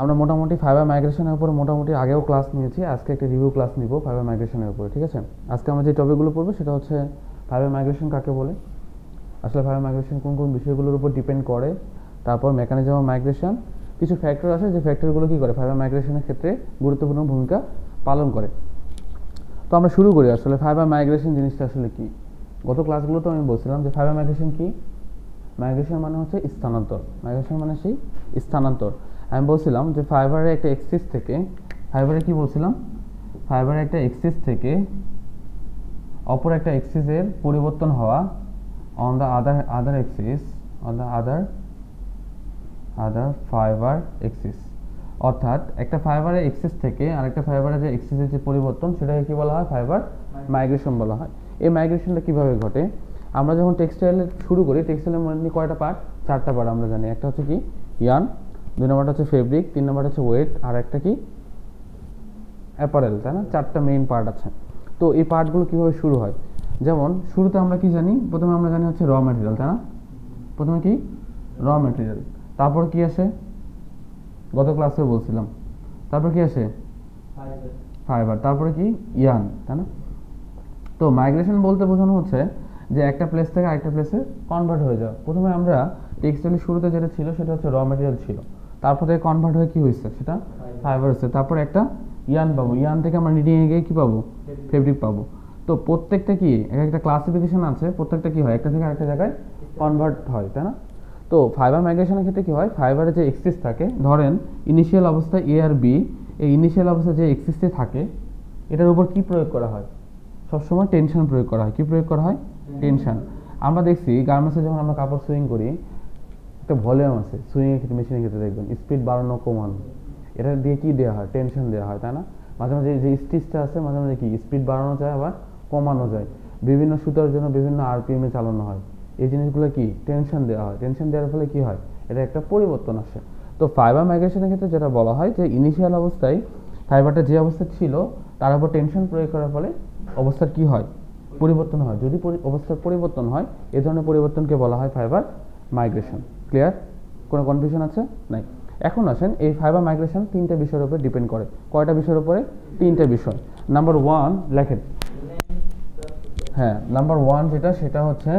আমরা মোটামুটি ফাইবার মাইগ্রেশনের উপরে মোটামুটি আগেও ক্লাস নিয়েছি। আজকে একটা রিভিউ ক্লাস নিব ফাইবার মাইগ্রেশনের উপরে, ঠিক আছে। আজকে আমরা যে টপিকগুলো পড়বো সেটা হচ্ছে ফাইবার মাইগ্রেশন কাকে বলে, আসলে ফাইবার মাইগ্রেশন কোন কোন বিষয়গুলোর উপর ডিপেন্ড করে, তারপর মেকানিজম অফ মাইগ্রেশন, কিছু ফ্যাক্টর আছে যে ফ্যাক্টরগুলো কী করে ফাইবার মাইগ্রেশনের ক্ষেত্রে গুরুত্বপূর্ণ ভূমিকা পালন করে। তো আমরা শুরু করি আসলে ফাইবার মাইগ্রেশন জিনিসটা আসলে কী। গত ক্লাসগুলোতে আমি বলছিলাম যে ফাইবার মাইগ্রেশন কী। মাইগ্রেশন মানে হচ্ছে স্থানান্তর, মাইগ্রেশন মানে সেই স্থানান্তর। আমি বলছিলাম যে ফাইবারের একটা এক্সিস থেকে ফাইবারের একটা এক্সিস থেকে অপর একটা এক্সিসের পরিবর্তন হওয়া on the other axis, on the other fibre axis. অর্থাৎ একটা ফাইবারের এক্সিস থেকে আরেকটা ফাইবারের যে এক্সিসের যে পরিবর্তন সেটাকে কি বলা হয়, ফাইবার মাইগ্রেশন বলা হয়। এই মাইগ্রেশনটা কিভাবে ঘটে, আমরা যখন টেক্সটাইলের শুরু করি, টেক্সটাইলের মধ্যে কয়টা পার্ট, চারটা পার্ট আমরা জানি। একটা হচ্ছে কি ইয়ার্ন, 2 নম্বরটা হচ্ছে ফেব্রিক, 3 নম্বরটা হচ্ছে ওয়েট, আর একটা কি অ্যাপারেল, তাই না? চারটা মেইন পার্ট আছে। তো এই পার্টগুলো কীভাবে শুরু হয়, যেমন শুরুতে আমরা কি জানি, প্রথমে আমরা জানি হচ্ছে র ম্যাটেরিয়াল, তাই না? প্রথমে কি র ম্যাটেরিয়াল, তারপর কি আসে, গত ক্লাসে বলছিলাম, তারপর কি আসে ফাইবার, তারপরে কি ইয়ার্ন, তাই না? তো মাইগ্রেশন বলতে বোঝানো হচ্ছে যে একটা প্লেস থেকে আরেকটা প্লেসে কনভার্ট হয়ে যাওয়া। প্রথমে আমরা টেক্সটাইলের শুরুতে যেটা ছিল সেটা হচ্ছে র ম্যাটেরিয়াল ছিল, তারপর থেকে কনভার্ট হয়ে কি হয়েছে, সেটা ফাইবার হচ্ছে, তারপর একটা ইয়ার্ন পাবো, ইয়ার্ন থেকে আমরা নিডিংয়ে গিয়ে কী পাবো, ফেব্রিক পাবো। তো প্রত্যেকটা কি একটা ক্লাসিফিকেশন আছে, প্রত্যেকটা কি হয়, একটা থেকে আরেকটা জায়গায় কনভার্ট হয়, তাই না? তো ফাইবার মাইগ্রেশনের ক্ষেত্রে কী হয়, ফাইবারের যে এক্সিস থাকে, ধরেন ইনিশিয়াল অবস্থায় এ আর বি, এই ইনিশিয়াল অবস্থায় যে এক্সিসটি থাকে এটার উপর কি প্রয়োগ করা হয়, সবসময় টেনশন প্রয়োগ করা হয়। কি প্রয়োগ করা হয়, টেনশন। আমরা দেখছি গার্মেন্টসে যখন আমরা কাপড় সুইং করি, একটা ভলিউম আছে সুইংয়ের ক্ষেত্রে, মেশিনের ক্ষেত্রে দেখবেন স্পিড বাড়ানো কমানো, এটা দিয়ে কি দেওয়া হয়, টেনশন দেওয়া হয়, তাই না? মাঝে মাঝে যে স্টিচটা আছে মাঝে মাঝে কি স্পিড বাড়ানো যায় আবার কমানো যায়, বিভিন্ন সুতার জন্য বিভিন্ন আরপিএমে চালানো হয়। এই জিনিসগুলো কি টেনশন দেওয়া হয়, টেনশন দেওয়ার ফলে কি হয়, এটা একটা পরিবর্তন আসে। তো ফাইবার মাইগ্রেশনের ক্ষেত্রে যেটা বলা হয় যে ইনিশিয়াল অবস্থায় ফাইবারটা যে অবস্থা ছিল তার উপর টেনশন প্রয়োগ করার ফলে অবস্থার কি হয়, পরিবর্তন হয়। যদি অবস্থার পরিবর্তন হয়, এই ধরনের পরিবর্তনকে বলা হয় ফাইবার মাইগ্রেশন। ক্লিয়ার? কোনো কনফিউশন আছে? নাই। এখন আসেন, এই ফাইবার মাইগ্রেশন 3টে বিষয়ের উপরে ডিপেন্ড করে। কয়টা বিষয়ের উপরে? 3টে বিষয়। নাম্বার 1 লেখেন, হ্যাঁ নাম্বার 1 যেটা, সেটা হচ্ছে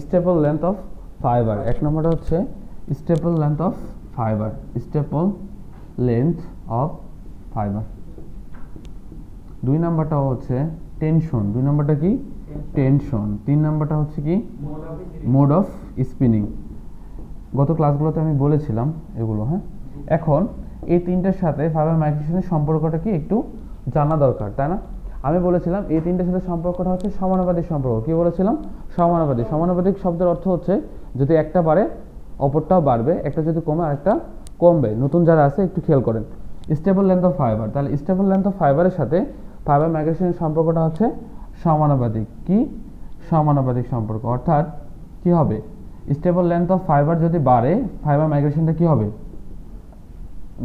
স্টেপল লেন্থ অফ ফাইবার। 1 নম্বরটা হচ্ছে staple length of fibre, staple length of fibre. 2 নম্বরটা হচ্ছে টেনশন, 2 নম্বরটা কি টেনশন। 3 নম্বরটা হচ্ছে কি মোড অফ স্পিনিং। গত ক্লাসগুলোতে আমি বলেছিলাম এগুলো, হ্যাঁ। এখন এই 3টার সাথে ফাইবার মাইগ্রেশনের সম্পর্কটা কি একটু জানা দরকার, তাই না? আমি বলেছিলাম এই 3টার সাথে সম্পর্কটা হচ্ছে সমানুপাতিক সম্পর্ক। কি বলেছিলাম? সমানুপাতিক। সমানুপাতিক শব্দের অর্থ হচ্ছে যদি একটা বাড়ে অপরটাও বাড়বে, একটা যদি কমে আরেকটা কমবে। নতুন যারা আছে একটু খেয়াল করেন। স্টেবল লেন্থ অফ ফাইবার, তাহলে স্টেবল লেন্থ অফ ফাইবারের সাথে ফাইবার মাইগ্রেশনের সম্পর্কটা হচ্ছে সমানুপাতিক। কি সমানুপাতিক সম্পর্ক, অর্থাৎ কি হবে, স্টেবল লেন্থ অফ ফাইবার যদি বাড়ে, ফাইবার মাইগ্রেশনটা কি হবে,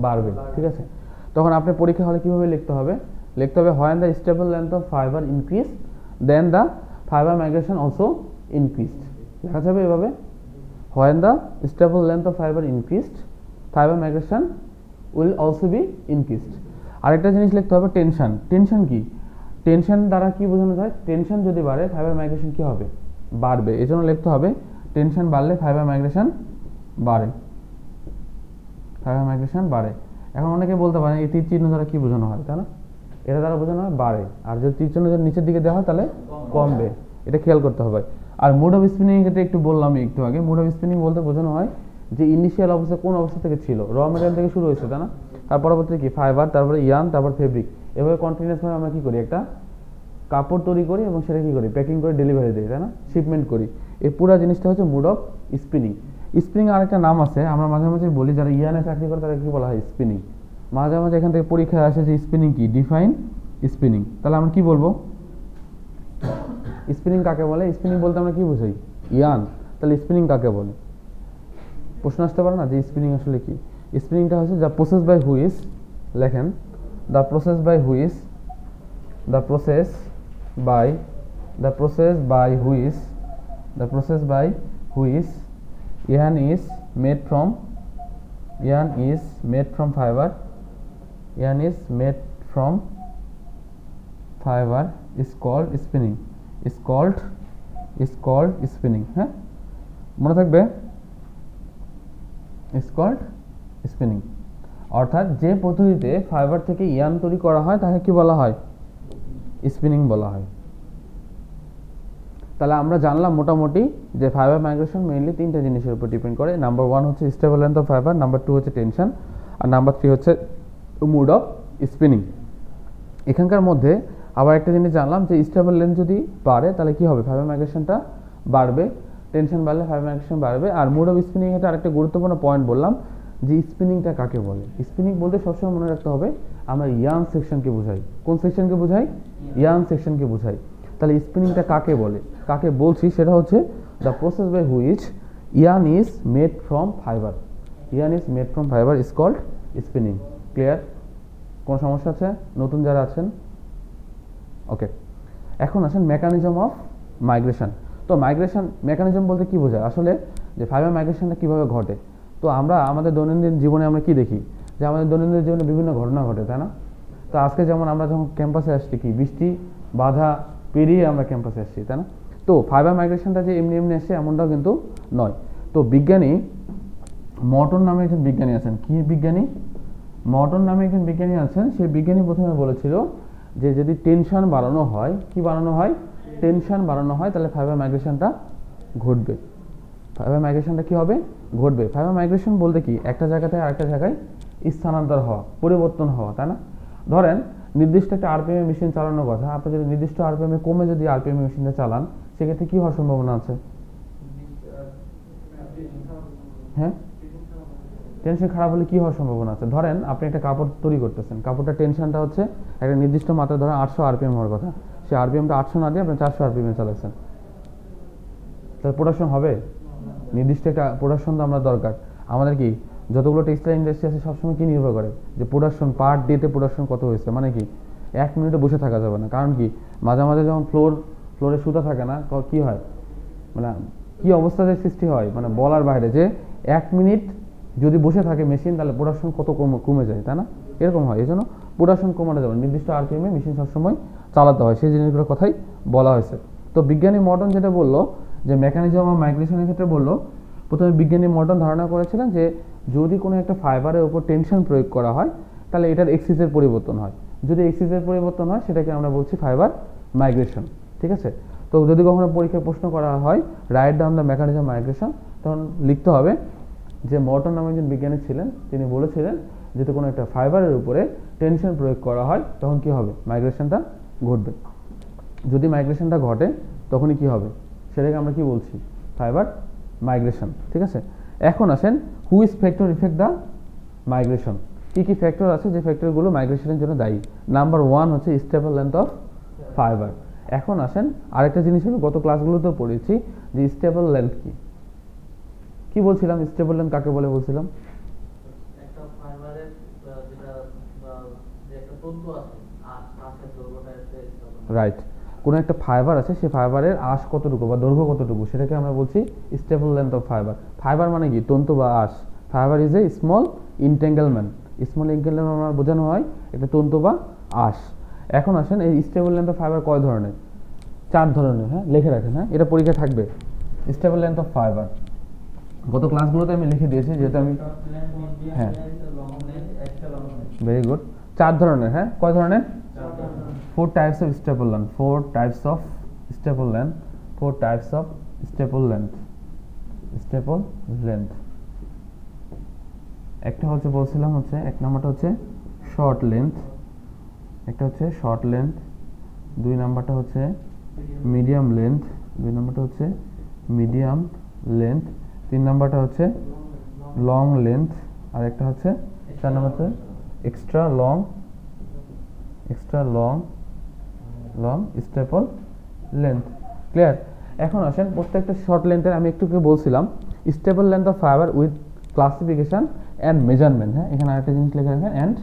বাড়বে। ঠিক আছে, তখন আপনি পরীক্ষা হলে কিভাবে লিখতে হবে, লিখতে হবে when the stable length of fibre increase then the fibre migration also increased. লেখা যাবে এভাবে, when the stable length of fibre increased fibre migration will also be increased. আরেকটা জিনিস লিখতে হবে টেনশন। টেনশন কি, টেনশন দ্বারা কি বোঝানো যায়, টেনশন যদি বাড়ে ফাইবার মাইগ্রেশন কি হবে, বাড়বে। এই জন্য লিখতে হবে টেনশন বাড়লে ফাইবার মাইগ্রেশন বাড়ে, ফাইবার মাইগ্রেশন বাড়ে। এখন অনেকে বলতে পারেন এই তীর চিহ্ন দ্বারা কি বোঝানো হয়, তাই না? এটা দ্বারা বোঝানো হয় বাড়ে, আর যদি তীর চিহ্ন যদি নিচের দিকে দেওয়া হয় তাহলে কমবে। এটা খেয়াল করতে হবে। আর মোড অফ স্পিনিং এর ক্ষেত্রে একটু বললাম একটু আগে, মোড অফ স্পিনিং বলতে বোঝানো হয় যে ইনিশিয়াল অবস্থা কোন অবস্থা থেকে ছিল, র ম্যাটেরিয়াল থেকে শুরু হয়েছে, তাই না? তার পরবর্তীতে কি ফাইবার, তারপরে ইয়ার্ন, তারপর ফেব্রিক। এভাবে কন্টিনিউয়াসভাবে আমরা কি করি, একটা কাপড় তৈরি করি এবং সেটা কি করি, প্যাকিং করে ডেলিভারি দিই, তাই না? শিপমেন্ট করি। এই পুরো জিনিসটা হচ্ছে মোড অফ স্পিনিং। স্পিনিং আরেকটা নাম আছে, আমরা মাঝে মাঝে বলি যারা ইয়ার্নে চাকরি করে তারা কি বলা হয়, স্পিনিং। মাঝে মাঝে এখান থেকে পরীক্ষায় আসে যে স্পিনিং কি, ডিফাইন স্পিনিং। তাহলে আমরা কি বলবো, স্পিনিং কাকে বলে? স্পিনিং বলতে আমরা কি বুঝাই, ইয়ার্ন। তাহলে স্পিনিং কাকে বলে, প্রশ্ন আসতে পারে না যে স্পিনিং আসলে কি। স্পিনিংটা হচ্ছে দ্য প্রসেস বাই হুইচ, লেখেন the process by which, the process by the process by which yarn is made from yarn is made from fiber, yarn is made from fiber is called spinning, is called spinning, হ্যাঁ মনে থাকবে, is called spinning। অর্থাৎ যে পদ্ধতিতে fibre থেকে yarn তৈরি করা হয় তাকে কি বলা হয়, স্পিনিং বলা হয়। তাহলে আমরা জানলাম মোটামুটি যে ফাইবার মাইগ্রেশন মেইনলি তিনটা জিনিসের উপর ডিপেন্ড করে। নাম্বার 1 হচ্ছে stable length of fibre, number 2 হচ্ছে টেনশন, আর নাম্বার 3 হচ্ছে মুড অফ স্পিনিং। এখানকার মধ্যে আবার একটা জিনিস জানলাম যে স্টেবল লেন্থ যদি বাড়ে তাহলে কি হবে, ফাইবার মাইগ্রেশনটা বাড়বে, টেনশন বাড়লে ফাইবার মাইগ্রেশন বাড়বে। আর মুড অফ স্পিনিং এটা আরেকটা গুরুত্বপূর্ণ পয়েন্ট বললাম যে স্পিনিংটা কাকে বলে। স্পিনিং বলতে সবসময় মনে রাখতে হবে আমরা ইয়ার্ন সেকশনকে বোঝাই। কোন সেকশনকে বোঝাই, ইয়ার্ন সেকশনকে বোঝাই। তাহলে স্পিনিংটা কাকে বলে, কাকে বলছি সেটা হচ্ছে the process by which yarn is made from fibre, yarn is made from fibre is called spinning. Clear? কোন সমস্যা আছে নতুন যারা আছেন? ওকে, এখন আসেন মেকানিজম অফ মাইগ্রেশন। তো মাইগ্রেশন মেকানিজম বলতে কি বোঝায় আসলে, যে ফাইবার মাইগ্রেশনটা কীভাবে ঘটে। তো আমরা আমাদের দৈনন্দিন জীবনে আমরা কি দেখি, যে আমাদের দৈনন্দিন জীবনে বিভিন্ন ঘটনা ঘটে, তাই না? তো আজকে যেমন আমরা যখন ক্যাম্পাসে আসছি কি বৃষ্টি বাধা পেরিয়ে আমরা ক্যাম্পাসে আসছি, তাই না? তো ফাইবার মাইগ্রেশনটা যে এমনি এমনি আসে এমনটাও কিন্তু নয়। তো বিজ্ঞানী মর্টন নামে একজন বিজ্ঞানী আছেন। কি বিজ্ঞানী? মর্টন নামে একজন বিজ্ঞানী আছেন। সেই বিজ্ঞানী প্রথমে বলেছিল যে যদি টেনশন বাড়ানো হয়, কি বাড়ানো হয়, টেনশন বাড়ানো হয়, তাহলে ফাইবার মাইগ্রেশনটা ঘটবে। ফাইবার মাইগ্রেশনটা কি হবে, ঘটবে। ফাইবার মাইগ্রেশন বলতে কি, একটা জায়গা থেকে আরেকটা জায়গায় স্থানান্তর হওয়া, পরিবর্তন হওয়া, তাই না? ধরেন নির্দিষ্ট একটা আরপিএম মেশিন চালানোর কথা, আপনি যদি নির্দিষ্ট আরপিএম এ কমে যদি আরপিএম মেশিনটা চালান সেক্ষেত্রে কি হওয়ার সম্ভাবনা আছে? হ্যাঁ, টেনশন খারাপ হলে কি হওয়ার সম্ভাবনা আছে? ধরেন আপনি একটা কাপড় তৈরি করতেছেন, কাপড়টা টেনশনটা হচ্ছে একটা নির্দিষ্ট মাত্রা, ধরেন 800 আরপিএম হওয়ার কথা, সেই আরপিএমটা 800 না দিয়ে আপনি 400 আরপিএম চালাচ্ছেন, তাহলে প্রোডাকশন হবে? নির্দিষ্ট একটা প্রোডাকশন তো আমরা দরকার। আমাদের কি যতগুলো টেক্সটাইল ইন্ডাস্ট্রি আছে সবসময় কি নির্ভর করে, যে প্রোডাকশন পার ডেতে প্রোডাকশন কত হয়েছে, মানে কি 1 মিনিটে বসে থাকা যাবে না। কারণ কি মাঝে মাঝে যখন ফ্লোরে সুতা থাকে না, কি হয়, মানে কি অবস্থাতে সৃষ্টি হয়, মানে বলার বাইরে, যে 1 মিনিট যদি বসে থাকে মেশিন তাহলে প্রোডাকশন কত কমে যায়, তাই না? এরকম হয়। এই জন্য প্রোডাকশন কমানো যাবে, নির্দিষ্ট আরপিএমে মেশিন সবসময় চালাতে হয়, সেই জিনিসগুলোর কথাই বলা হয়েছে। তো বিজ্ঞানী মর্টন যেটা বললো যে মেকানিজম অফ মাইগ্রেশনের ক্ষেত্রে বললো, প্রথমে বিজ্ঞানী মর্টন ধারণা করেছিলেন যে যদি কোনো একটা ফাইবারের উপর টেনশন প্রয়োগ করা হয় তাহলে এটার এক্সিসের পরিবর্তন হয়। যদি এক্সিসের পরিবর্তন হয় সেটাকে আমরা বলছি ফাইবার মাইগ্রেশন। ঠিক আছে? তো যদি কখনো পরীক্ষায় প্রশ্ন করা হয় right down the mechanism migration, তখন লিখতে হবে যে মর্টন নামে একজন বিজ্ঞানী ছিলেন, তিনি বলেছিলেন যদি কোনো একটা ফাইবারের উপরে টেনশন প্রয়োগ করা হয় তখন কি হবে, মাইগ্রেশনটা ঘটবে। যদি মাইগ্রেশনটা ঘটে তখনই কি হবে, সেটাকে আমরা কি বলছি, ফাইবার মাইগ্রেশন। ঠিক আছে? এখন আসেন which factor effect the migration. কী কী ফ্যাক্টর আছে যে ফ্যাক্টরগুলো মাইগ্রেশনের জন্য দায়ী? নাম্বার 1 হচ্ছে স্টেবল লেন্থ অফ ফাইবার। এখন আসেন আরেকটা জিনিস হলো, গত ক্লাসগুলোতেও পড়েছি যে স্টেবল লেন্থ কি। কি বলছিলাম, স্টেবল লেন্থ কাকে বলে বলছিলাম? একটা ফাইবারের যেটা একটা তন্তু আছে, আঁশের দৈর্ঘ্যটা রাইট। কোনো একটা ফাইবার আছে, সেই ফাইবারের আঁশ কতটুকু বা দৈর্ঘ্য কতটুকু সেটাকে আমরা বলছি staple length of fibre. Fibre মানে কি, তন্তু বা আঁশ। Fibre is a small entanglement. Small entanglement আমরা বোঝানো হয় একটা তন্তু বা আঁশ। এখন আসেন এই স্টেবল লেন্থ অফ ফাইবার কয় ধরনের? 4 ধরনের। হ্যাঁ, লিখে রাখেন। হ্যাঁ, এটা পরীক্ষা থাকবে। স্টেবল লেন্থ অফ ফাইবার গত ক্লাসগুলোতে আমি লিখে দিয়েছি, যেহেতু আমি, হ্যাঁ ভেরি গুড। 4 ধরনের। হ্যাঁ, কয় ধরনের? 4 types of staple length. 4 types of staple length. 4 types of staple length. Staple length. একটা হচ্ছে বলছিলাম হচ্ছে, এক নাম্বারটা হচ্ছে শর্ট লেন্থ, একটা হচ্ছে শর্ট লেন্থ, 2 নাম্বারটা হচ্ছে মিডিয়াম লেন্থ, 2 নাম্বারটা হচ্ছে মিডিয়াম লেন্থ, 3 নাম্বারটা হচ্ছে লং লেন্থ, আর একটা হচ্ছে 4 নাম্বার হচ্ছে extra long staple length. Clear? এখন আসেন প্রত্যেকটা শর্ট লেন্থের আমি একটু বলছিলাম stable length of fibre with classification and measurement. হ্যাঁ, এখানে আরেকটা জিনিস লেখা রাখেন, অ্যান্ড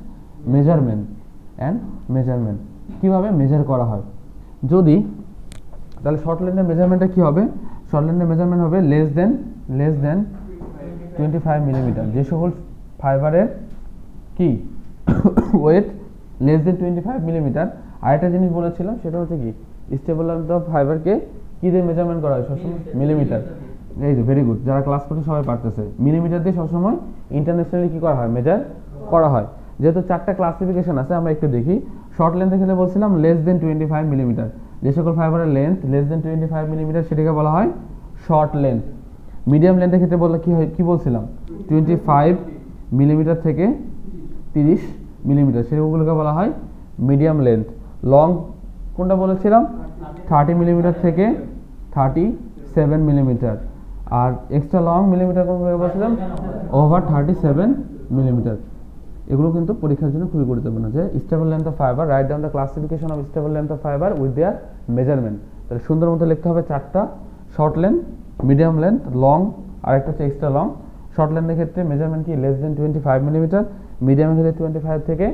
মেজারমেন্ট কীভাবে মেজার করা হয়। যদি তাহলে শর্ট লেন্থের মেজারমেন্টটা কী হবে, শর্ট লেন্থের মেজারমেন্ট হবে লেস দেন 25 মিলিমিটার। যে সকল ফাইবারের কি ওয়েট লেস দেন 25 মিলিমিটার। আরেকটা জিনিস বলেছিলাম সেটা হচ্ছে কি স্টেবল লেন্থ অফ ফাইবারকে কি দিয়ে মেজারমেন্ট করা হয় সবসময়? মিলিমিটার। এই তো ভেরি গুড, যারা ক্লাস করছে সবাই পারতেছে। মিলিমিটার দিয়ে সবসময় ইন্টারন্যাশনালি কি করা হয়? মেজার করা হয়। যেহেতু 4টা ক্লাসিফিকেশন আছে আমরা একটু দেখি। শর্ট লেন্থের ক্ষেত্রে বলছিলাম লেস দেন 25 মিলিমিটার। যে সকল ফাইবারের লেন্থ লেস দেন 25 মিলিমিটার সেটাকে বলা হয় শর্ট লেন্থ। মিডিয়াম লেন্থের ক্ষেত্রে বললে কি হয়, কি বলছিলাম? 25 মিলিমিটার থেকে 30 মিলিমিটার, সেগুলোকে বলা হয় মিডিয়াম লেন্থ। লং কোনটা বলেছিলাম? 30 মিলিমিটার থেকে 37 মিলিমিটার। আর এক্সট্রা লং মিলিমিটার কোনগুলোকে বলছিলাম? Over 37 millimetre. এগুলো কিন্তু পরীক্ষার জন্য খুবই গুরুত্বপূর্ণ। যে staple length of fibre, write down the classification of staple length of fibre with their measurement. তাহলে সুন্দর মতো লিখতে হবে 4টা: short length, medium length, long, আর একটা হচ্ছে এক্সট্রা লং। শর্ট লেন্থের ক্ষেত্রে মেজারমেন্ট কি? Less than 25 millimetre. মিডিয়ামের ক্ষেত্রে 25 থেকে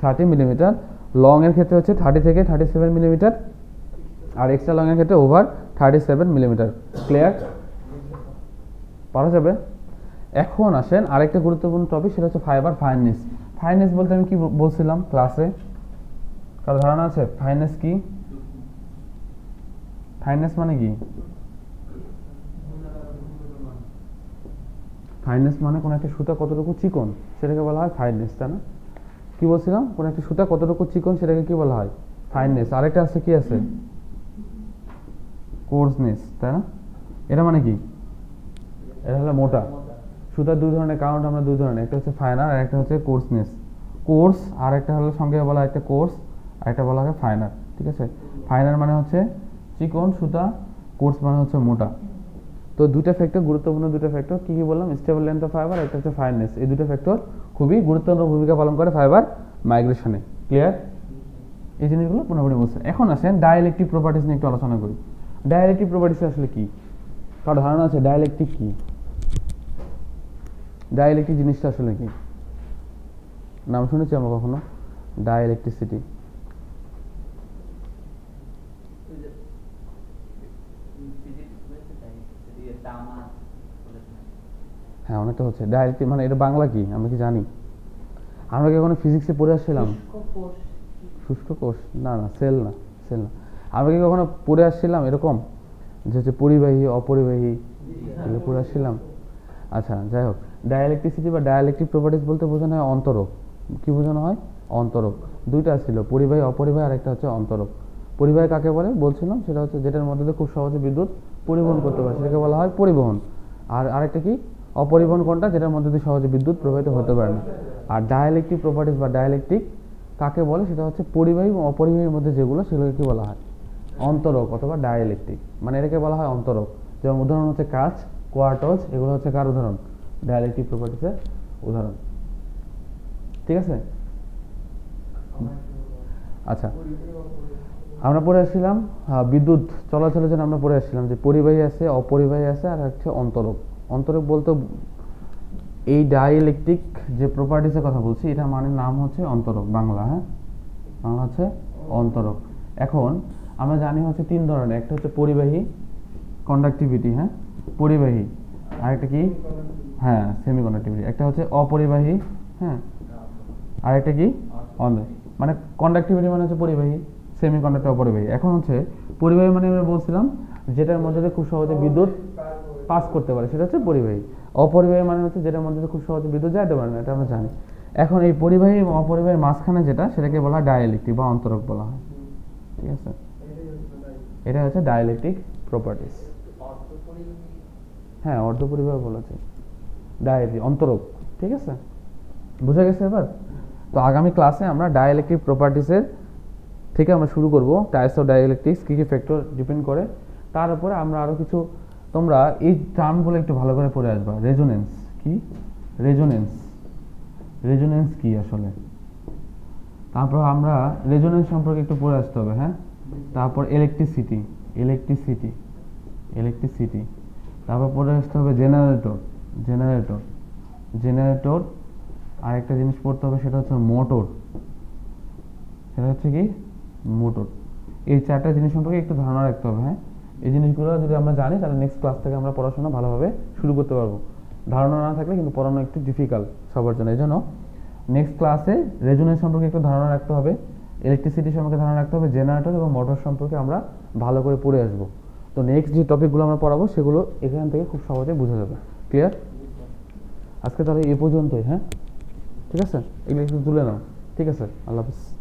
30 মিলিমিটার। লং এর ক্ষেত্রে হচ্ছে 30 থেকে 37 মিলিমিটার। আর এক্সট্রা লং এর ক্ষেত্রে ওভার 37 মিলিমিটার। ক্লিয়ার? পারা যাবে? এখন আসেন আরেকটা গুরুত্বপূর্ণ টপিক, সেটা হচ্ছে ফাইবার ফাইননেস। ফাইননেস বলতে আমি কি বলছিলাম ক্লাসে? কারো ধারণা আছে ফাইননেস কি? ফাইননেস মানে কি? ফাইননেস মানে কোন একটা সুতা কতটুকু চিকন সেটাকে বলা হয় ফাইননেস, তাই না? কি বলছিলাম? কোন একটা সুতা কতটুকু চিকন সেটাকে কি বলা হয়? ফাইননেস। আরেকটা আছে কি আছে? কোর্সনেস, তাই না? এটা মানে কি? এটা হলো মোটা। সুতার দুই ধরনের কাউন্ট আমরা দুই ধরনের, একটা হচ্ছে ফাইনার আর একটা হচ্ছে কোর্সনেস। কোর্স আর একটা হলো সঙ্গে বলা হয় একটা কোর্স আর একটা বলা হয় ফাইনার। ঠিক আছে? ফাইনার মানে হচ্ছে চিকন সুতা, কোর্স মানে হচ্ছে মোটা। তো দুইটা ফ্যাক্টর গুরুত্বপূর্ণ, দুইটা ফ্যাক্টর কি কি বললাম? স্টেবল লেন্থ অফ ফাইবার, একটা হচ্ছে ফাইননেস। এই দুটো ফ্যাক্টর খুবই গুরুত্বপূর্ণ ভূমিকা পালন করে ফাইবার মাইগ্রেশনে। ক্লিয়ার? এই জিনিসগুলো পুরোপুরি বুঝছেন। এখন আসেন ডাইইলেকট্রিক প্রপার্টিজ নিয়ে একটু আলোচনা করি। ডাইইলেকট্রিক প্রপার্টিজ আসলে কি? কারো ধারণা আছে ডাইইলেকট্রিক কি? ডাইইলেকট্রিক জিনিসটা আসলে কি? নাম শুনেছি আমরা কখনো? ডাইইলেকট্রিসিটি। হ্যাঁ, অনেকটা হচ্ছে ডাইইলেকট্রিক মানে এটা বাংলা কি আমরা কি জানি? আমরা কি কখনো ফিজিক্সে পড়ে আসছিলাম? শুষ্ক কোষ? না না, সেল না, সেল না। আমরা কি কখনো পড়ে আসছিলাম এরকম যে হচ্ছে পরিবাহী অপরিবাহী এগুলো পড়ে আসছিলাম? আচ্ছা, যাই হোক, ডাইইলেকট্রিসিটি বা ডাইইলেকট্রিক প্রপার্টিজ বলতে বোঝানো হয় অন্তরক। কি বোঝানো হয়? অন্তরক। দুইটা ছিল, পরিবাহী অপরিবাহী, আর একটা হচ্ছে অন্তরক। পরিবাহী কাকে বলে বলছিলাম? সেটা হচ্ছে যেটার মধ্যে দিয়ে খুব সহজে বিদ্যুৎ পরিবহন করতে পারে সেটাকে বলা হয় পরিবহন। আর আরেকটা কি? অপরিবহন কোনটা? যেটার মধ্যে দিয়ে সহজে বিদ্যুৎ প্রবাহিত হতে পারে না। আর ডাইইলেকট্রিক প্রপার্টিজ বা ডাইইলেকট্রিক কাকে বলে? সেটা হচ্ছে পরিবাহী এবং অপরিবাহীর মধ্যে যেগুলো সেগুলোকে কি বলা হয়? অন্তরক অথবা ডাইইলেকট্রিক। মানে এটাকে বলা হয় অন্তরক। যেমন উদাহরণ হচ্ছে কাঁচ, কোয়ার্টজ, এগুলো হচ্ছে কার উদাহরণ? ডাইইলেকট্রিক প্রপার্টিজের উদাহরণ। ঠিক আছে? আচ্ছা, আমরা পড়ে আসছিলাম বিদ্যুৎ চলাচলের জন্য আমরা পড়ে আসছিলাম যে পরিবাহী আছে, অপরিবাহী আছে, আর হচ্ছে অন্তরক। অন্তরক বলতে এই ডাইইলেকট্রিক যে প্রপার্টিসের কথা বলছি এটা মানে নাম হচ্ছে অন্তরক। বাংলা, হ্যাঁ, বাংলা হচ্ছে অন্তরক। এখন আমরা জানি হচ্ছে তিন ধরনের, একটা হচ্ছে পরিবাহী, কন্ডাক্টিভিটি, হ্যাঁ, পরিবাহী। আরেকটা কি? হ্যাঁ, সেমি কন্ডাক্টিভিটি। একটা হচ্ছে অপরিবাহী, হ্যাঁ, আরেকটা কি? মানে কন্ডাক্টিভিটি মানে হচ্ছে পরিবাহী, সেমি কন্ডাক্টর অপরিবাহী। এখন হচ্ছে পরিবাহী মানে আমরা বলছিলাম যেটার মধ্যে দিয়ে খুব সহজে বিদ্যুৎ পাস করতে পারে সেটা হচ্ছে পরিবাহী। অপরিবাহী মানে হচ্ছে যেটার মধ্যে দিয়ে খুব সহজে বিদ্যুৎ যাইতে পারে না, এটা আমরা জানি। এখন এই পরিবাহী এবং অপরিবাহীর মাঝখানে যেটা সেটাকে বলা হয় ডাইইলেকট্রিক বা অন্তরক বলা হয়। ঠিক আছে? এটা হচ্ছে ডাইইলেকট্রিক প্রপার্টিস। হ্যাঁ, অর্ধপরিবাহী বলেছে, ডাইইলেকট্রিক অন্তরক। ঠিক আছে, বুঝা গেছে এবার? তো আগামী ক্লাসে আমরা ডাইইলেকট্রিক প্রপার্টিসের থেকে আমরা শুরু করব, টাইপস অফ ডাইইলেকট্রিক্স কী কী ফ্যাক্টর ডিপেন্ড করে, তার উপরে আমরা আরও কিছু, তোমরা এই টার্মগুলো একটু ভালো করে পড়ে আসবা। রেজোনেন্স কি? রেজোনেন্স, রেজোনেন্স কি আসলে? তারপর আমরা রেজোনেন্স সম্পর্কে একটু পড়ে আসতে হবে, হ্যাঁ। তারপর ইলেকট্রিসিটি, ইলেকট্রিসিটি, ইলেকট্রিসিটি। তারপর পড়ে আসতে হবে জেনারেটর, জেনারেটর, জেনারেটর। আরেকটা জিনিস পড়তে হবে সেটা হচ্ছে মোটর, সেটা হচ্ছে কি? মোটর। এই চারটা জিনিস সম্পর্কে একটু ধারণা রাখতে হবে, হ্যাঁ। এই জিনিসগুলো যদি আমরা জানি তাহলে নেক্সট ক্লাস থেকে আমরা পড়াশোনা ভালোভাবে শুরু করতে পারবো। ধারণা না থাকলে কিন্তু পড়ানো একটু ডিফিকাল্ট। সবার জন্য। এই জন্য নেক্সট ক্লাসে রেজোনেন্স সম্পর্কে একটু ধারণা রাখতে হবে, ইলেকট্রিসিটি সম্পর্কে ধারণা রাখতে হবে, জেনারেটর এবং মোটর সম্পর্কে আমরা ভালো করে পড়ে আসবো। তো নেক্সট যে টপিকগুলো আমরা পড়াবো সেগুলো এখান থেকে খুব সহজে বোঝা যাবে। ক্লিয়ার? আজকে তাহলে এই পর্যন্তই। হ্যাঁ, ঠিক আছে, এগুলো একটু তুলে নাও। ঠিক আছে, আল্লাহ হাফিজ।